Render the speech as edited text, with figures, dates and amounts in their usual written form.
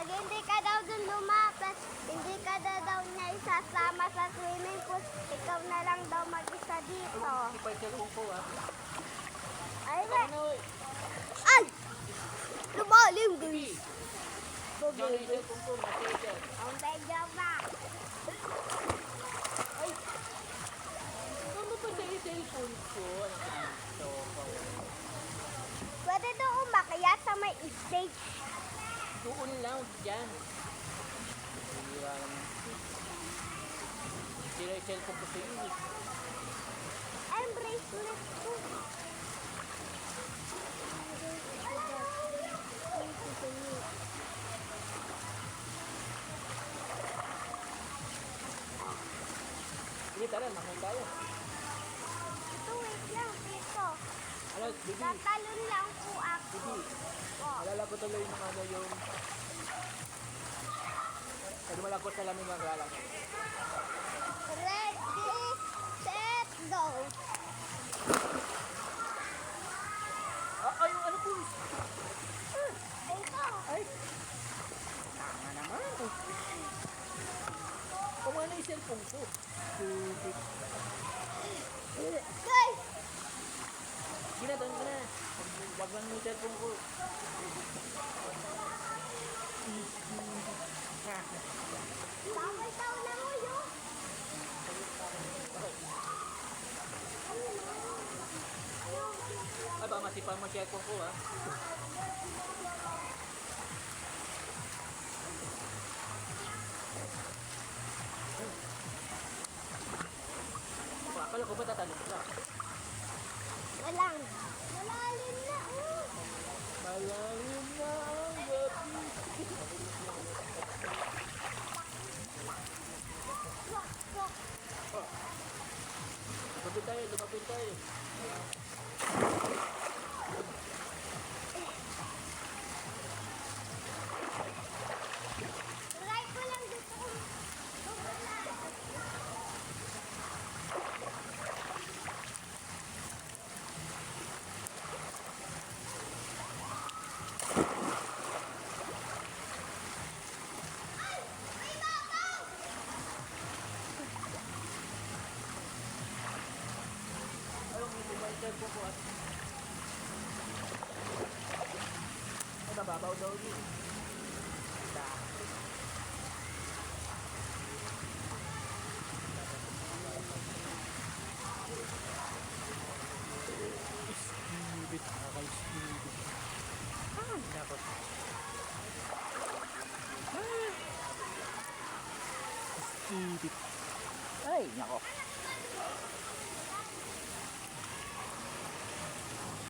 Pag hindi ka daw dun lumapas, hindi ka daw niya isasama sa swimming pool, ikaw na lang daw mag-isa dito. Hindi pa yung ko ah. Ay, ba? Ano eh? Ay! Lumalim, guys. Diyan yung cellphone ko, nasa dyan. Ang medyo ba? Ay! Ano ba sa cellphone ko? Ito, Pwede daw umakyat sa may stage. doon lang, dyan. Sira yung cellphone ko sa iyo eh. Ay, bracelet ko. Sige, tara, makay tayo. Ito, wait lang, dito. Ano, baby, Tatalon lang po ako. baby. Oh. Alala ko tuloy ng ano yung... Pwede mo lang ko sa lamig ang lalang. Ready, set, go. Ay, yung ano po? Ito. Ay! Tama naman. Kumana yung cellphone ko. Guys, Sige na, doon ko na. Wag lang yung cellphone ko. bawal daw na mo yun. Ay, baka masipan mo yung cellphone ko ha. Akala ko ba tatalon ka? Walang. Malalim na, oh. Malalim na ang gabi. Wak, wak. Lumapit tayo, lumapit tayo. Try ko lang dito kung bumula. Ay! May babaw! Ayaw, may yung cellphone ko ha. Ay, nababaw daw yun. Stupid, nakaka-stupid. Nako. Stupid. Ay, nako.